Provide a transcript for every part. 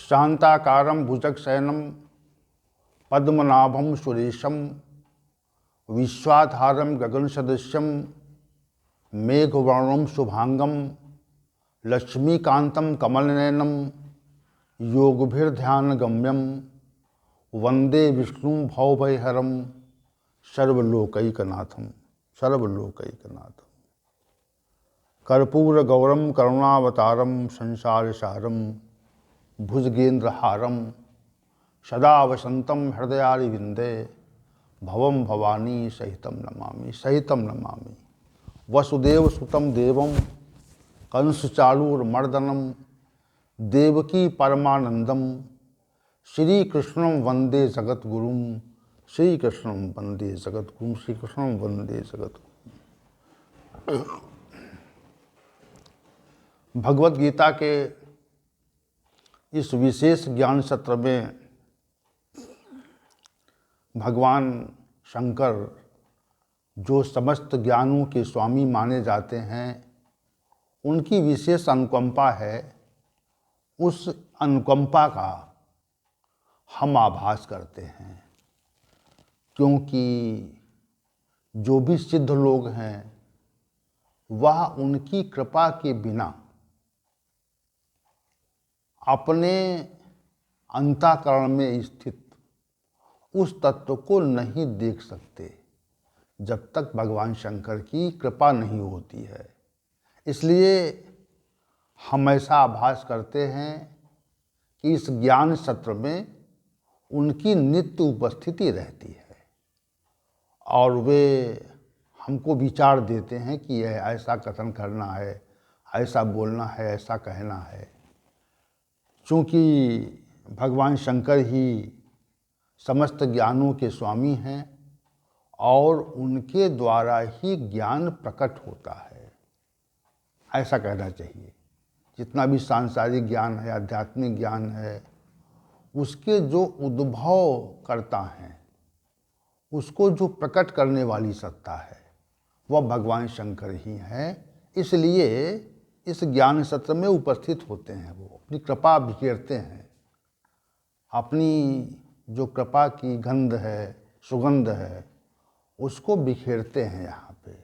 शांताकारं भुजगशयनं पद्मनाभं सुरेशं विश्वाधारं गगनसदृशं मेघवर्णं शुभांगं लक्ष्मीकान्तं कमलनयनं योगभिर्ध्यानगम्यं वंदे विष्णुं भवभयहरं सर्वलोकैकनाथं। कर्पूरगौरं करुणावतारं संसारसारं भुजगेन्द्रहारं सदा वसन्तं हृदयारविन्दे भवं भवानी सहितं नमामि। वसुदेवसुतं देवं कंसचाणूरमर्दनं देवकी परमानंदं श्रीकृष्णं वन्दे जगद्गुरुं श्रीकृष्णं वन्दे जगद्गुरुं। भगवत गीता के इस विशेष ज्ञान सत्र में भगवान शंकर जो समस्त ज्ञानों के स्वामी माने जाते हैं, उनकी विशेष अनुकंपा है। उस अनुकंपा का हम आभास करते हैं, क्योंकि जो भी सिद्ध लोग हैं वह उनकी कृपा के बिना अपने अंतःकरण में स्थित उस तत्व को नहीं देख सकते जब तक भगवान शंकर की कृपा नहीं होती है। इसलिए हम ऐसा आभास करते हैं कि इस ज्ञान सत्र में उनकी नित्य उपस्थिति रहती है और वे हमको विचार देते हैं कि यह ऐसा कथन करना है, ऐसा बोलना है, ऐसा कहना है। चूँकि भगवान शंकर ही समस्त ज्ञानों के स्वामी हैं और उनके द्वारा ही ज्ञान प्रकट होता है, ऐसा कहना चाहिए। जितना भी सांसारिक ज्ञान है, आध्यात्मिक ज्ञान है, उसके जो उद्भव करता हैं, उसको जो प्रकट करने वाली सत्ता है, वह भगवान शंकर ही हैं। इसलिए इस ज्ञान सत्र में उपस्थित होते हैं। वो अपनी कृपा बिखेरते हैं, अपनी जो कृपा की गंध है, सुगंध है, उसको बिखेरते हैं यहाँ पे,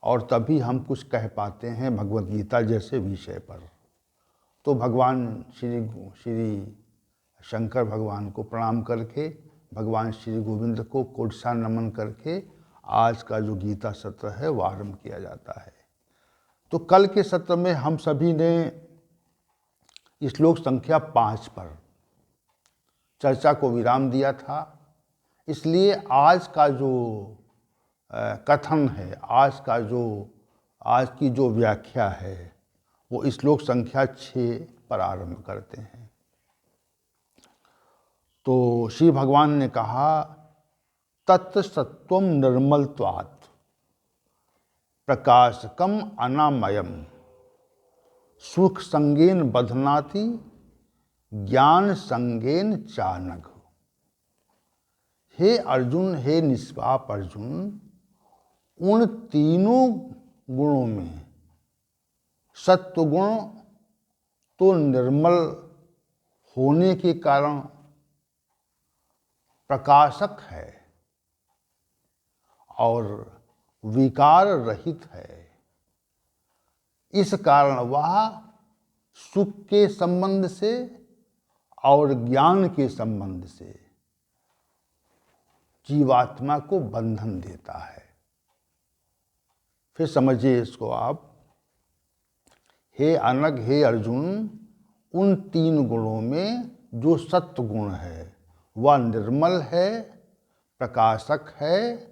और तभी हम कुछ कह पाते हैं भगवत गीता जैसे विषय पर। तो भगवान श्री शंकर भगवान को प्रणाम करके, भगवान श्री गोविंद को कोटसा नमन करके आज का जो गीता सत्र है वो आरंभ किया जाता है। तो कल के सत्र में हम सभी ने श्लोक संख्या 5 पर चर्चा को विराम दिया था। इसलिए आज का जो कथन है, आज की जो व्याख्या है, वो श्लोक संख्या 6 पर आरंभ करते हैं। तो श्री भगवान ने कहा, तत्सत्त्वं निर्मलत्वात् प्रकाशकम अनामयम सुख संगेन बध्नाति ज्ञान संगेन चानघ। हे अर्जुन, हे निष्पाप अर्जुन, उन तीनों गुणों में सत्वगुण तो निर्मल होने के कारण प्रकाशक है और विकार रहित है। इस कारण वह सुख के संबंध से और ज्ञान के संबंध से जीवात्मा को बंधन देता है। फिर समझिए इसको आप। हे अनग, हे अर्जुन, उन तीन गुणों में जो सत्व गुण है वह निर्मल है, प्रकाशक है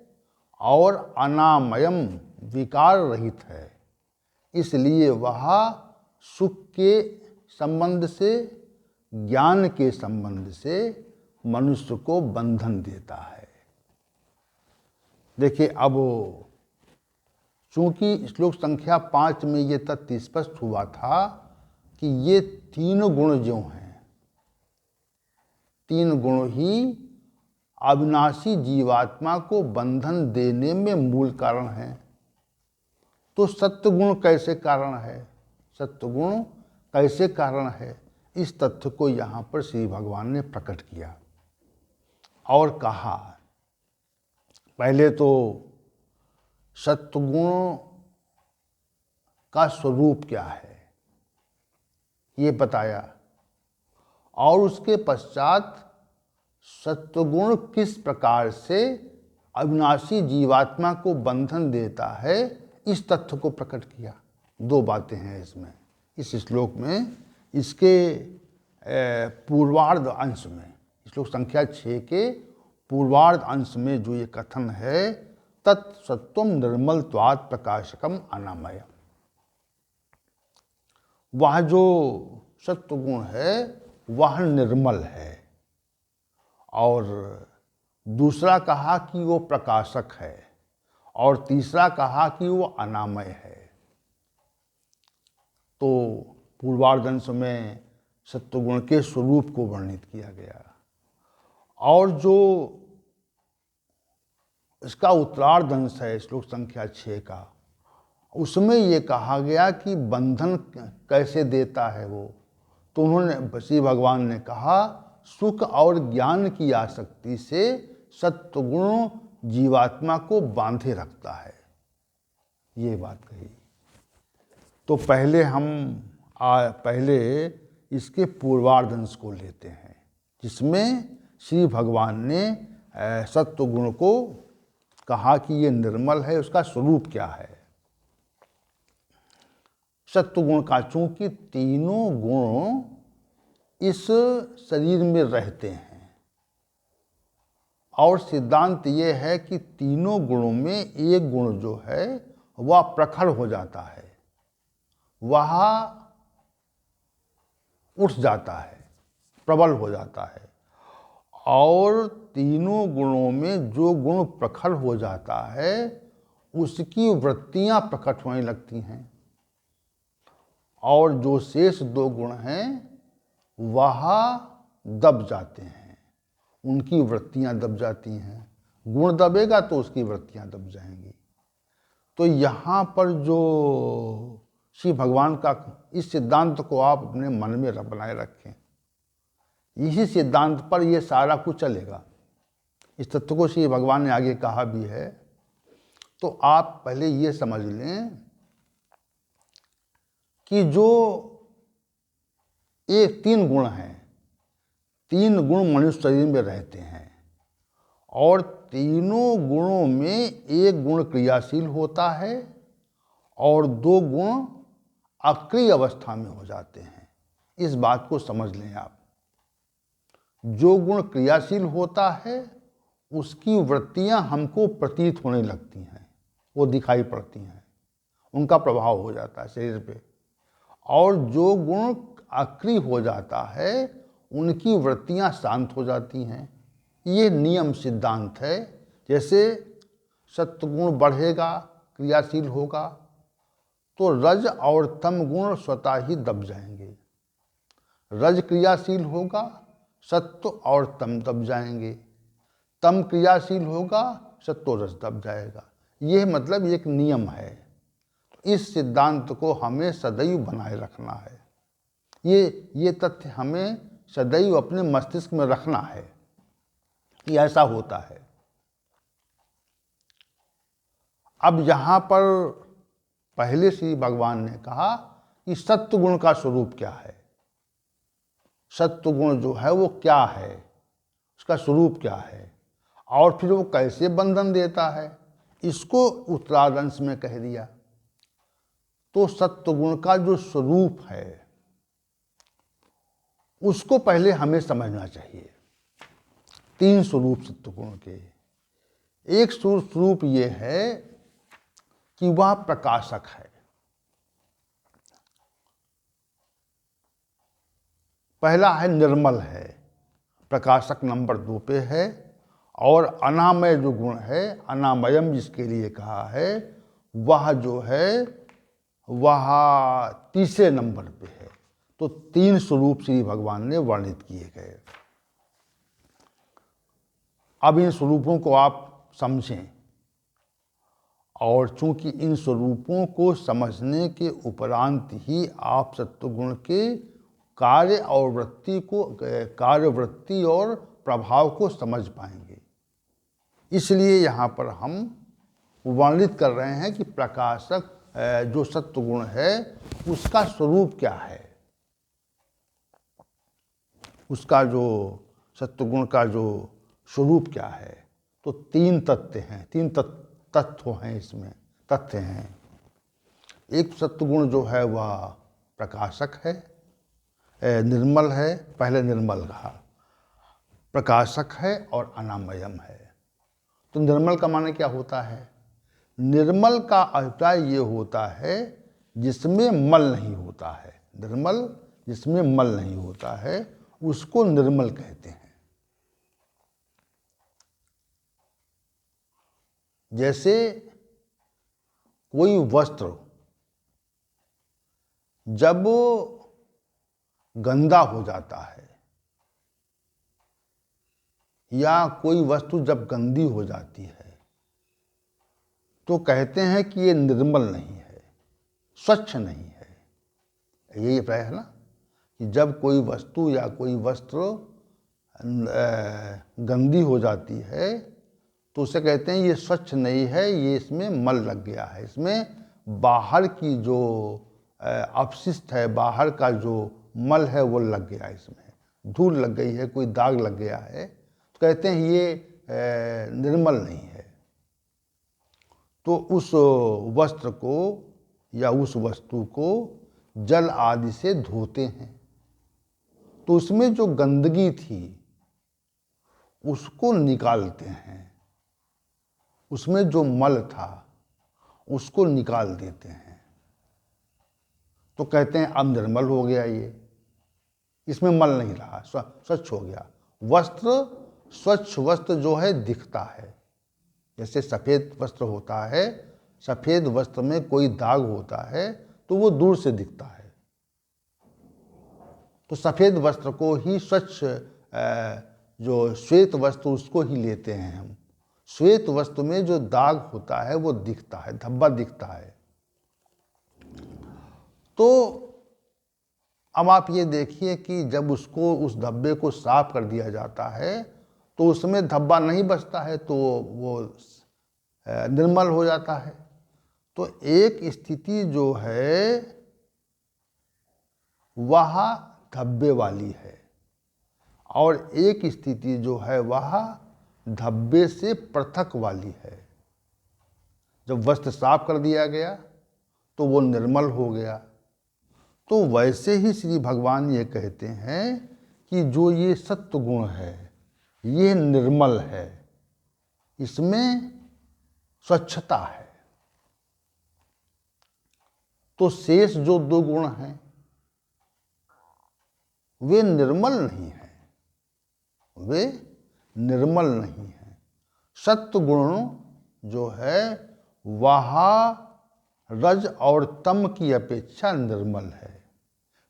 और अनामयम विकार रहित है। इसलिए वह सुख के संबंध से, ज्ञान के संबंध से मनुष्य को बंधन देता है। देखिए, अब चूंकि श्लोक संख्या 5 में ये तथ्य स्पष्ट हुआ था कि ये तीन गुण जो हैं, तीन गुण ही अविनाशी जीवात्मा को बंधन देने में मूल कारण है। तो सत्वगुण कैसे कारण है? सत्वगुण कैसे कारण है? इस तथ्य को यहाँ पर श्री भगवान ने प्रकट किया और कहा, पहले तो सत्वगुण का स्वरूप क्या है ये बताया, और उसके पश्चात सत्वगुण किस प्रकार से अविनाशी जीवात्मा को बंधन देता है इस तथ्य को प्रकट किया। दो बातें हैं इसमें, इस श्लोक में। इसके पूर्वार्ध अंश में, श्लोक संख्या 6 के पूर्वार्ध अंश में जो ये कथन है, तत्सत्वम निर्मलत्वात् प्रकाशकम अनामयम, वह जो सत्वगुण है वह निर्मल है, और दूसरा कहा कि वो प्रकाशक है, और तीसरा कहा कि वो अनामय है। तो पूर्वार्धंश में सत्वगुण के स्वरूप को वर्णित किया गया, और जो इसका उत्तरार्ध अंश है श्लोक संख्या 6 का, उसमें ये कहा गया कि बंधन कैसे देता है वो। तो उन्होंने, श्री भगवान ने कहा, सुख और ज्ञान की आसक्ति से सत्वगुण जीवात्मा को बांधे रखता है, ये बात कही। तो पहले पहले इसके पूर्वार्ध अंश को लेते हैं, जिसमें श्री भगवान ने सत्वगुण को कहा कि ये निर्मल है, उसका स्वरूप क्या है। सत्वगुण का, चूंकि तीनों गुण इस शरीर में रहते हैं, और सिद्धांत ये है कि तीनों गुणों में एक गुण जो है वह प्रखर हो जाता है, वह उठ जाता है, प्रबल हो जाता है, और तीनों गुणों में जो गुण प्रखर हो जाता है उसकी वृत्तियां प्रकट होने लगती हैं, और जो शेष दो गुण हैं वह दब जाते हैं, उनकी वृत्तियां दब जाती हैं। गुण दबेगा तो उसकी वृत्तियां दब जाएंगी। तो यहाँ पर जो श्री भगवान का, इस सिद्धांत को आप अपने मन में बनाए रखें, इसी सिद्धांत पर ये सारा कुछ चलेगा। इस तत्व को श्री भगवान ने आगे कहा भी है। तो आप पहले ये समझ लें कि जो एक तीन गुण हैं, तीन गुण मनुष्य शरीर में रहते हैं, और तीनों गुणों में एक गुण क्रियाशील होता है और दो गुण अक्रिय अवस्था में हो जाते हैं। इस बात को समझ लें आप। जो गुण क्रियाशील होता है उसकी वृत्तियां हमको प्रतीत होने लगती हैं, वो दिखाई पड़ती हैं, उनका प्रभाव हो जाता है शरीर पे। और जो गुण अक्रिय हो जाता है उनकी वृत्तियां शांत हो जाती हैं। ये नियम सिद्धांत है। जैसे सत्वगुण बढ़ेगा, क्रियाशील होगा, तो रज और तम गुण स्वतः ही दब जाएंगे। रज क्रियाशील होगा, सत्व और तम दब जाएंगे। तम क्रियाशील होगा, सत्व रज दब जाएगा। ये मतलब एक नियम है। इस सिद्धांत को हमें सदैव बनाए रखना है। ये तथ्य हमें सदैव अपने मस्तिष्क में रखना है कि ऐसा होता है। अब यहाँ पर पहले श्री भगवान ने कहा कि सत्वगुण का स्वरूप क्या है, सत्वगुण जो है वो क्या है, उसका स्वरूप क्या है, और फिर वो कैसे बंधन देता है, इसको उत्तरार्ध में कह दिया। तो सत्वगुण का जो स्वरूप है उसको पहले हमें समझना चाहिए। तीन स्वरूप सत्वगुण के। एक स्वरूप ये है कि वह प्रकाशक है। पहला है निर्मल है, प्रकाशक नंबर 2 पे है। और अनामय जो गुण है, अनामयम जिसके लिए कहा है, वह जो है वह तीसरे नंबर पे है। तो तीन स्वरूप श्री भगवान ने वर्णित किए गए। अब इन स्वरूपों को आप समझें, और चूंकि इन स्वरूपों को समझने के उपरांत ही आप सत्वगुण के कार्यवृत्ति और प्रभाव को समझ पाएंगे। इसलिए यहाँ पर हम वर्णित कर रहे हैं कि प्रकाशक जो सत्वगुण है उसका स्वरूप क्या है, उसका जो सत्वगुण का जो स्वरूप क्या है। तो तीन तत्व हैं, तत्व हैं इसमें, तथ्य हैं। एक सत्वगुण जो है वह प्रकाशक है, निर्मल है, पहले निर्मल कहा, प्रकाशक है और अनामयम है। तो निर्मल का माने क्या होता है? निर्मल का अभिप्राय ये होता है जिसमें मल नहीं होता है। निर्मल जिसमें मल नहीं होता है उसको निर्मल कहते हैं। जैसे कोई वस्त्र जब गंदा हो जाता है या कोई वस्तु जब गंदी हो जाती है तो कहते हैं कि ये निर्मल नहीं है, स्वच्छ नहीं है। यही प्राय है ना कि जब कोई वस्तु या कोई वस्त्र गंदी हो जाती है तो उसे कहते हैं ये स्वच्छ नहीं है, ये इसमें मल लग गया है, इसमें बाहर की जो अपशिष्ट है, बाहर का जो मल है वो लग गया, इसमें धूल लग गई है, कोई दाग लग गया है, तो कहते हैं ये निर्मल नहीं है। तो उस वस्त्र को या उस वस्तु को जल आदि से धोते हैं तो उसमें जो गंदगी थी उसको निकालते हैं, उसमें जो मल था उसको निकाल देते हैं, तो कहते हैं अब निर्मल हो गया, ये इसमें मल नहीं रहा, स्वच्छ हो गया। वस्त्र, स्वच्छ वस्त्र जो है दिखता है। जैसे सफ़ेद वस्त्र होता है, सफ़ेद वस्त्र में कोई दाग होता है तो वो दूर से दिखता है, तो सफ़ेद वस्त्र को ही स्वच्छ, जो श्वेत वस्त्र उसको ही लेते हैं हम। श्वेत वस्त्र में जो दाग होता है वो दिखता है, धब्बा दिखता है। तो अब आप ये देखिए कि जब उसको, उस धब्बे को साफ कर दिया जाता है तो उसमें धब्बा नहीं बचता है, तो वो निर्मल हो जाता है। तो एक स्थिति जो है वह धब्बे वाली है और एक स्थिति जो है वह धब्बे से पृथक वाली है। जब वस्त्र साफ कर दिया गया तो वो निर्मल हो गया। तो वैसे ही श्री भगवान ये कहते हैं कि जो ये सत्व गुण है ये निर्मल है, इसमें स्वच्छता है। तो शेष जो दो गुण हैं वे निर्मल नहीं हैं, वे निर्मल नहीं हैं। सत्व गुण जो है वह रज और तम की अपेक्षा निर्मल है।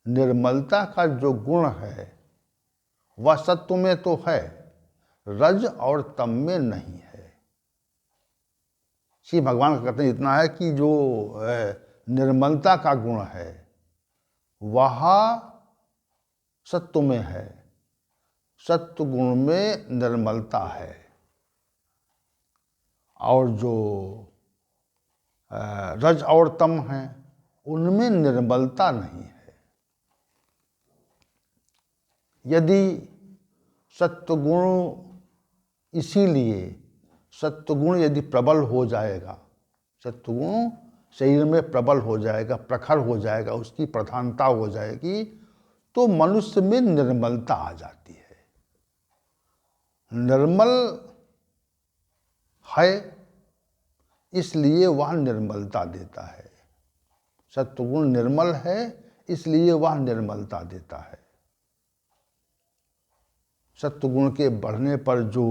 निर्मलता का जो गुण है वह सत्व में तो है, रज और तम में नहीं है। श्री भगवान का कहते हैं इतना है कि जो निर्मलता का गुण है वह सत्व में है, सत्व गुण में निर्मलता है, और जो रज और तम हैं उनमें निर्मलता नहीं है। यदि सत्वगुण, इसीलिए सत्वगुण यदि प्रबल हो जाएगा, सत्वगुण शरीर में प्रबल हो जाएगा, प्रखर हो जाएगा, उसकी प्रधानता हो जाएगी, तो मनुष्य में निर्मलता आ जाती है। निर्मल है इसलिए वह निर्मलता देता है। सत्वगुण निर्मल है इसलिए वह निर्मलता देता है। सत्वगुण के बढ़ने पर जो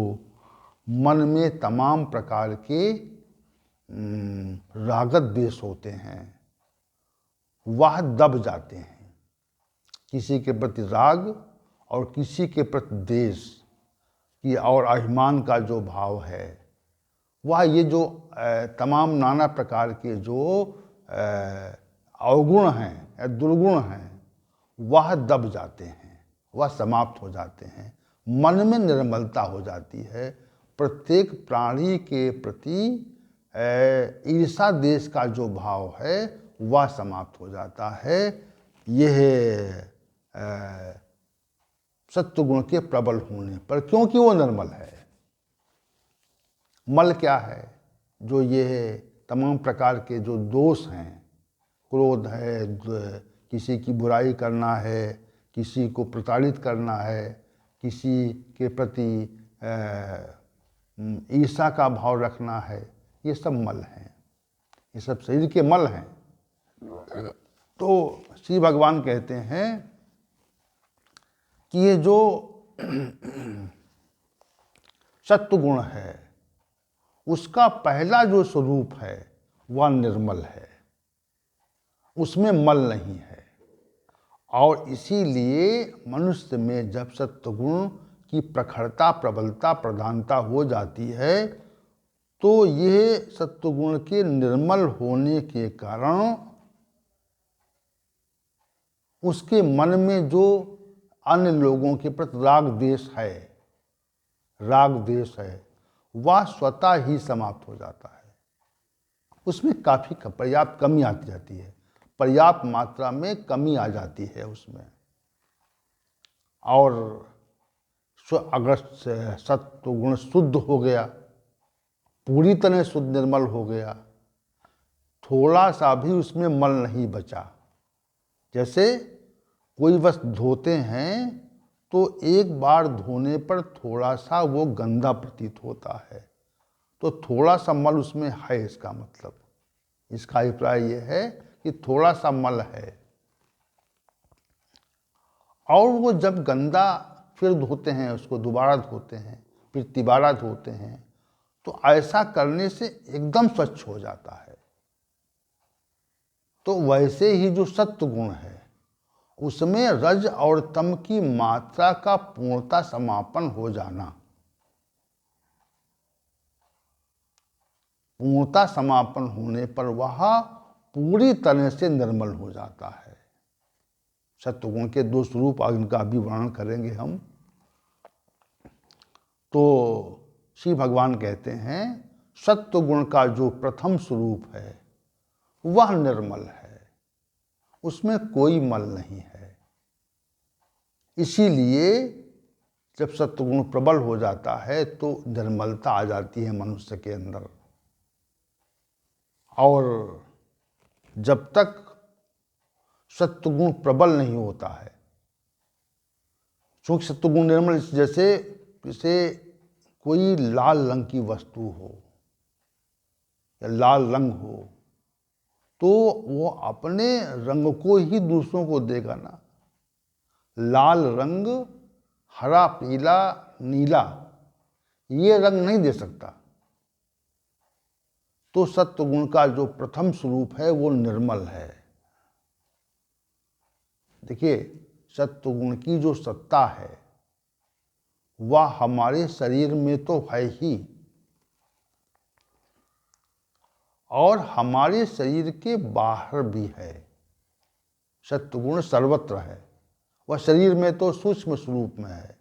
मन में तमाम प्रकार के रागत द्वेष होते हैं वह दब जाते हैं। किसी के प्रति राग और किसी के प्रति द्वेष की और अभिमान का जो भाव है वह, ये जो तमाम नाना प्रकार के जो अवगुण हैं या दुर्गुण हैं वह दब जाते हैं, वह समाप्त हो जाते हैं। मन में निर्मलता हो जाती है। प्रत्येक प्राणी के प्रति ईर्षा देश का जो भाव है वह समाप्त हो जाता है। यह सत्वगुण के प्रबल होने पर, क्योंकि वो निर्मल है। मल क्या है? जो ये तमाम प्रकार के जो दोष हैं, क्रोध है, किसी की बुराई करना है, किसी को प्रताड़ित करना है, किसी के प्रति ईर्षा का भाव रखना है, ये सब मल हैं, ये सब शरीर के मल हैं। तो श्री भगवान कहते हैं कि ये जो सत्वगुण है उसका पहला जो स्वरूप है वह निर्मल है, उसमें मल नहीं है। और इसीलिए मनुष्य में जब सत्वगुण की प्रखरता, प्रबलता, प्रधानता हो जाती है तो ये सत्वगुण के निर्मल होने के कारण उसके मन में जो अन्य लोगों के प्रति राग द्वेष है, वह स्वतः ही समाप्त हो जाता है। उसमें काफ़ी पर्याप्त कमी आती जाती है, पर्याप्त मात्रा में कमी आ जाती है उसमें। और अगर सत्वगुण शुद्ध हो गया, पूरी तरह शुद्ध निर्मल हो गया, थोड़ा सा भी उसमें मल नहीं बचा। जैसे कोई वस्तु धोते हैं तो एक बार धोने पर थोड़ा सा वो गंदा प्रतीत होता है, तो थोड़ा सा मल उसमें है, इसका मतलब, इसका अभिप्राय ये है कि थोड़ा सा मल है। और वो जब गंदा फिर धोते हैं, उसको दोबारा धोते हैं, फिर तिबारा धोते हैं, तो ऐसा करने से एकदम स्वच्छ हो जाता है। तो वैसे ही जो सत्वगुण है उसमें रज और तम की मात्रा का पूर्णता समापन हो जाना, पूर्णता समापन होने पर वह पूरी तरह से निर्मल हो जाता है। सत्वगुण के दो स्वरूप, इनका अभी वर्णन करेंगे हम। तो श्री भगवान कहते हैं सत्वगुण का जो प्रथम स्वरूप है वह निर्मल है, उसमें कोई मल नहीं है। इसीलिए जब सत्वगुण प्रबल हो जाता है तो निर्मलता आ जाती है मनुष्य के अंदर। और जब तक सत्वगुण प्रबल नहीं होता है, क्योंकि सत्वगुण निर्मल, जैसे कोई लाल रंग की वस्तु हो या लाल रंग हो तो वो अपने रंग को ही दूसरों को देगा ना। लाल रंग हरा, पीला, नीला ये रंग नहीं दे सकता। तो सत्वगुण का जो प्रथम स्वरूप है वो निर्मल है। देखिए, सत्वगुण की जो सत्ता है वह हमारे शरीर में तो है ही, और हमारे शरीर के बाहर भी है। सत्वगुण सर्वत्र है। वह शरीर में तो सूक्ष्म स्वरूप में है,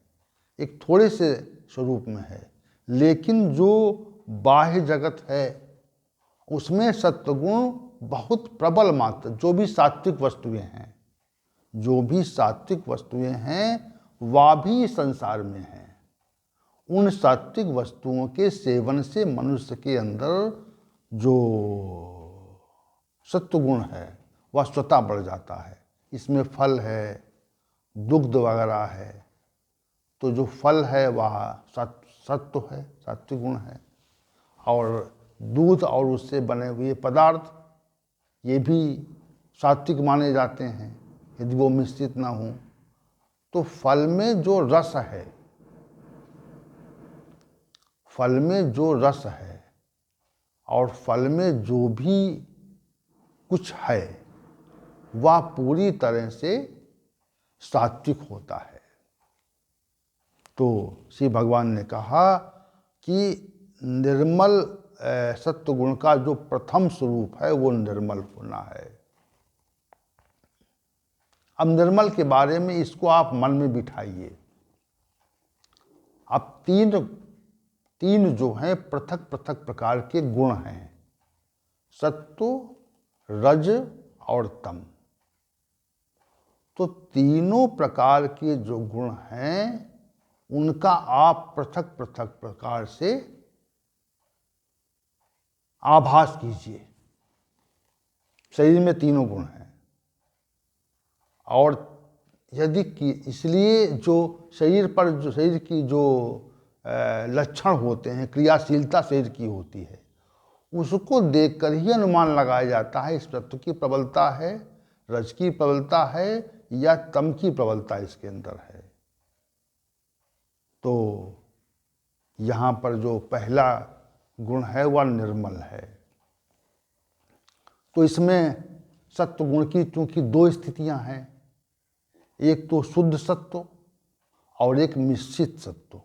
एक थोड़े से स्वरूप में है, लेकिन जो बाह्य जगत है उसमें सत्वगुण बहुत प्रबल मात्रा, जो भी सात्विक वस्तुएं हैं वह भी संसार में हैं। उन सात्विक वस्तुओं के सेवन से मनुष्य के अंदर जो सत्वगुण है वह स्वतः बढ़ जाता है। इसमें फल है, दुग्ध वगैरह है, तो जो फल है वह सत्व है, सात्विक गुण है। और दूध और उससे बने हुए पदार्थ ये भी सात्विक माने जाते हैं यदि वो मिश्रित ना हो। तो फल में जो रस है, और फल में जो भी कुछ है वह पूरी तरह से सात्विक होता है। तो श्री भगवान ने कहा कि निर्मल सत्वगुण का जो प्रथम स्वरूप है वो निर्मल होना है। अब निर्मल के बारे में इसको आप मन में बिठाइए। अब तीन जो हैं पृथक पृथक प्रकार के गुण हैं, सत्व, रज और तम। तो तीनों प्रकार के जो गुण हैं उनका आप पृथक पृथक प्रकार से आभास कीजिए। शरीर में तीनों गुण हैं और यदि इसलिए जो शरीर पर जो शरीर की जो लक्षण होते हैं, क्रियाशीलता शरीर की होती है, उसको देखकर ही अनुमान लगाया जाता है इस तत्व की प्रबलता है, रज की प्रबलता है या तम की प्रबलता इसके अंदर है। तो यहाँ पर जो पहला गुण है वह निर्मल है। तो इसमें सत्व गुण की चूंकि दो स्थितियां हैं, एक तो शुद्ध सत्व और एक मिश्रित सत्व।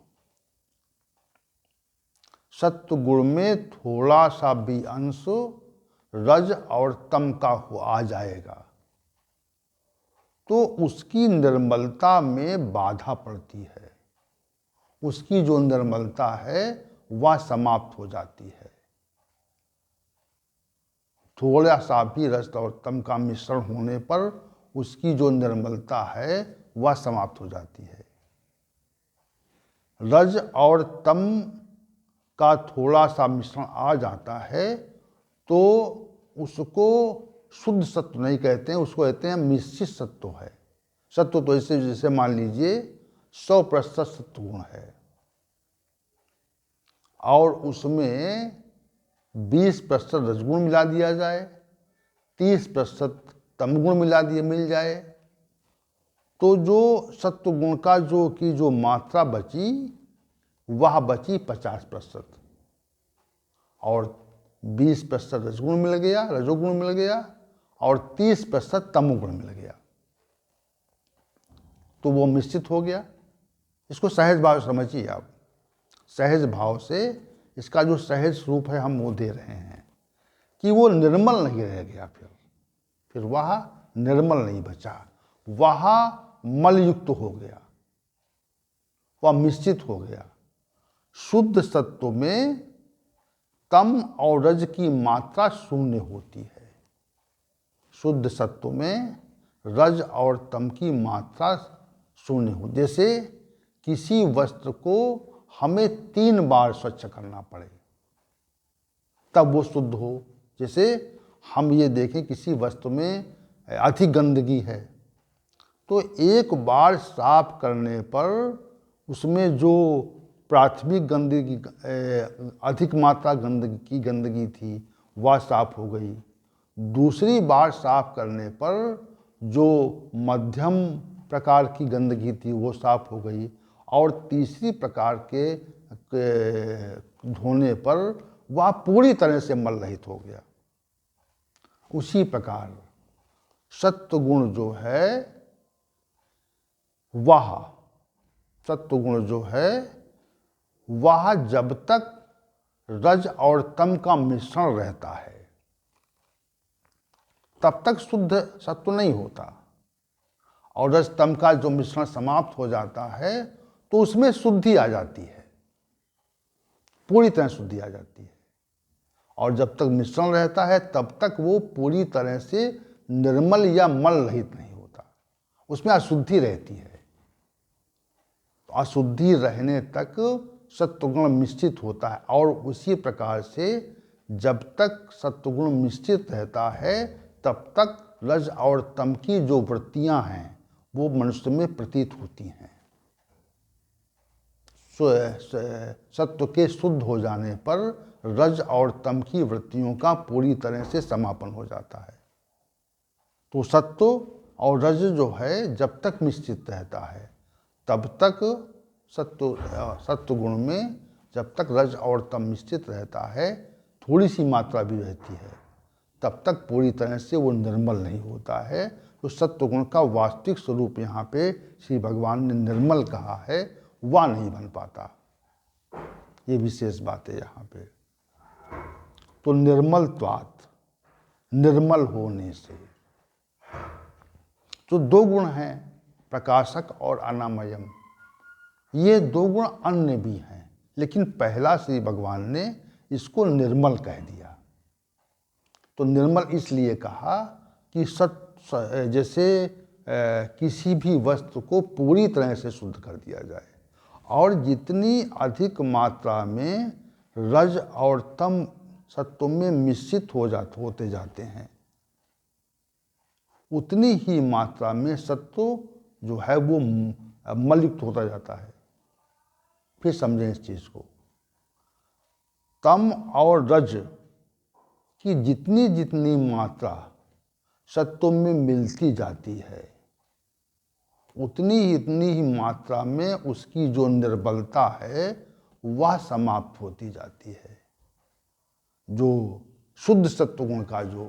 सत्व गुण में थोड़ा सा भी अंश रज और तम का आ जाएगा तो उसकी निर्मलता में बाधा पड़ती है, उसकी जो निर्मलता है वह समाप्त हो जाती है। थोड़ा सा भी रज और तम का मिश्रण होने पर उसकी जो निर्मलता है वह समाप्त हो जाती है। रज और तम का थोड़ा सा मिश्रण आ जाता है तो उसको शुद्ध सत्व नहीं कहते हैं, उसको कहते हैं मिश्रित सत्व है। सत्व तो ऐसे जैसे मान लीजिए 100% सत्व गुण है और उसमें 20% रजगुण मिला दिया जाए, 30% तमगुण मिल जाए तो जो सत्व गुण का जो मात्रा बची वह बची 50% और 20% रजगुण मिल गया, रजोगुण मिल गया और 30% तमोगुण मिल गया तो वो मिश्रित हो गया। इसको सहज भाव समझिए आप। सहज भाव से इसका जो सहज स्वरूप है हम वो दे रहे हैं कि वो निर्मल नहीं रह गया, फिर वह निर्मल नहीं बचा, वह मलयुक्त हो गया, वह मिश्रित हो गया। शुद्ध सत्व में तम और रज की मात्रा शून्य होती है। शुद्ध सत्व में रज और तम की मात्रा शून्य हो, जैसे किसी वस्त्र को हमें 3 बार स्वच्छ करना पड़े तब वो शुद्ध हो। जैसे हम ये देखें किसी वस्तु में अधिक गंदगी है तो एक बार साफ करने पर उसमें जो प्राथमिक गंदगी अधिक मात्रा गंदगी थी वह साफ हो गई। दूसरी बार साफ करने पर जो मध्यम प्रकार की गंदगी थी वो साफ हो गई और तीसरी प्रकार के धोने पर वह पूरी तरह से मल रहित हो गया। उसी प्रकार सत्वगुण जो है वह जब तक रज और तम का मिश्रण रहता है तब तक शुद्ध सत्व नहीं होता और रज तम का जो मिश्रण समाप्त हो जाता है तो उसमें शुद्धि आ जाती है, पूरी तरह शुद्धि आ जाती है। और जब तक मिश्रण रहता है तब तक वो पूरी तरह से निर्मल या मल रहित नहीं होता, उसमें अशुद्धि रहती है। तो अशुद्धि रहने तक सत्वगुण मिश्रित होता है और उसी प्रकार से जब तक सत्वगुण मिश्रित रहता है तब तक रज और तम की जो वृत्तियां हैं वो मनुष्य में प्रतीत होती हैं। सत्व के शुद्ध हो जाने पर रज और तम की वृत्तियों का पूरी तरह से समापन हो जाता है। तो सत्व और रज जो है जब तक मिश्रित रहता है तब तक सत्व गुण में जब तक रज और तम मिश्रित रहता है, थोड़ी सी मात्रा भी रहती है, तब तक पूरी तरह से वो निर्मल नहीं होता है। तो सत्व गुण का वास्तविक स्वरूप यहाँ पे श्री भगवान ने निर्मल कहा है, वह नहीं बन पाता। ये विशेष बात है यहाँ पे। तो निर्मलत्वात्, निर्मल होने से, जो दो गुण हैं, प्रकाशक और अनामयम, ये दो गुण अन्य भी हैं, लेकिन पहला श्री भगवान ने इसको निर्मल कह दिया। तो निर्मल इसलिए कहा कि जैसे किसी भी वस्तु को पूरी तरह से शुद्ध कर दिया जाए, और जितनी अधिक मात्रा में रज और तम सत्व में मिश्रित होते जाते हैं, उतनी ही मात्रा में सत्व जो है वो मलयुक्त होता जाता है। फिर समझें इस चीज को। तम और रज की जितनी जितनी मात्रा सत्व में मिलती जाती है, उतनी ही मात्रा में उसकी जो निर्बलता है वह समाप्त होती जाती है। जो शुद्ध सत्वगुण का जो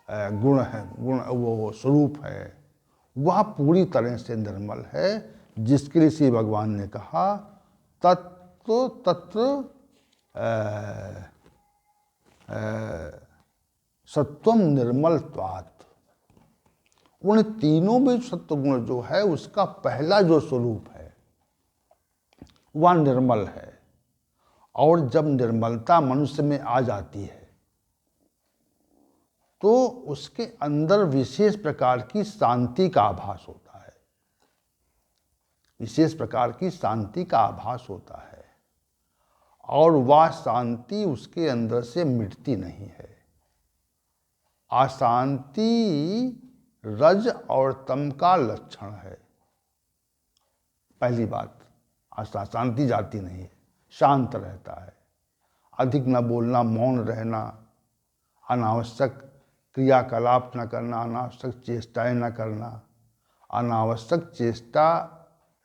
गुण है, वो स्वरूप है, वह पूरी तरह से निर्मल है, जिसके लिए श्री भगवान ने कहा तत्व तत्र सत्वम निर्मलत्वात्। उन तीनों में सत्वगुण जो है उसका पहला जो स्वरूप है वह निर्मल है, और जब निर्मलता मनुष्य में आ जाती है तो उसके अंदर विशेष प्रकार की शांति का आभास होता है, विशेष प्रकार की शांति का आभास होता है, और वह शांति उसके अंदर से मिटती नहीं है। अशांति रज और तम का लक्षण है। पहली बात, अशांति जाती नहीं है, शांत रहता है। अधिक न बोलना, मौन रहना, अनावश्यक क्रियाकलाप न करना, अनावश्यक चेष्टाएं न करना। अनावश्यक चेष्टा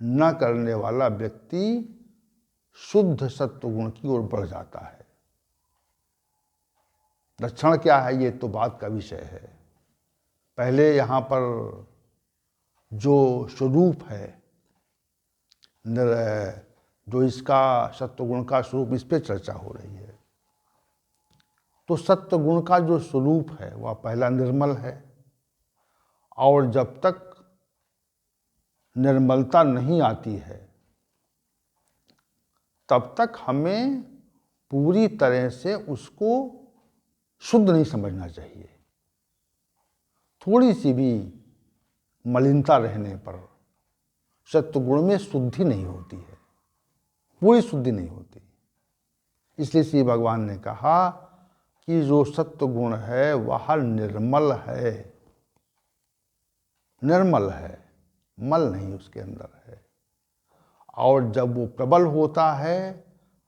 न करने वाला व्यक्ति शुद्ध सत्वगुण की ओर बढ़ जाता है। लक्षण क्या है ये तो बात का विषय है। पहले यहाँ पर जो स्वरूप है, जो इसका सत्वगुण का स्वरूप, इस पर चर्चा हो रही है। तो सत्वगुण का जो स्वरूप है वह पहला निर्मल है, और जब तक निर्मलता नहीं आती है तब तक हमें पूरी तरह से उसको शुद्ध नहीं समझना चाहिए। थोड़ी सी भी मलिनता रहने पर सत्वगुण में शुद्धि नहीं होती है, पूरी शुद्धि नहीं होती। इसलिए श्री भगवान ने कहा कि जो सत्वगुण है वह निर्मल है, निर्मल है, मल नहीं उसके अंदर है। और जब वो प्रबल होता है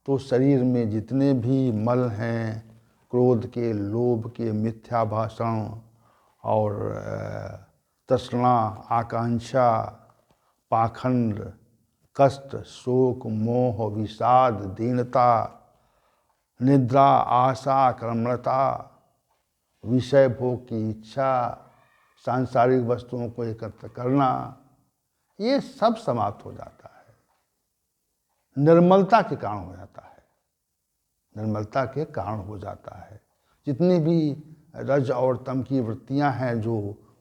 तो शरीर में जितने भी मल हैं, क्रोध के, लोभ के, मिथ्या भाषण और तृष्णा, आकांक्षा, पाखंड, कष्ट, शोक, मोह, विषाद, दीनता, निद्रा, आशा, कर्मणता, विषय भोग की इच्छा, सांसारिक वस्तुओं को एकत्र करना, ये सब समाप्त हो जाता है। निर्मलता के कारण हो जाता है, निर्मलता के कारण हो जाता है। जितनी भी रज और तम की वृत्तियां हैं जो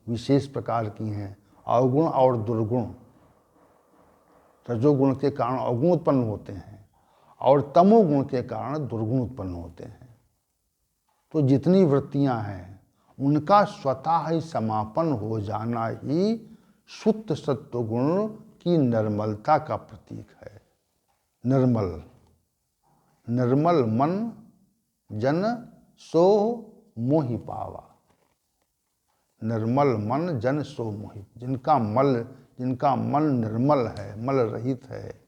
विशेष प्रकार की हैं, अवगुण और दुर्गुण, रजोगुण के कारण अवगुण उत्पन्न होते हैं और तमोगुण के कारण दुर्गुण उत्पन्न होते हैं। तो जितनी वृत्तियां हैं उनका स्वतः ही समापन हो जाना ही शुद्ध सत्वगुण की निर्मलता का प्रतीक है। निर्मल, निर्मल मन जन सो मोहि पावा। निर्मल मन जन सो मोहि, जिनका मन निर्मल है, मल रहित है,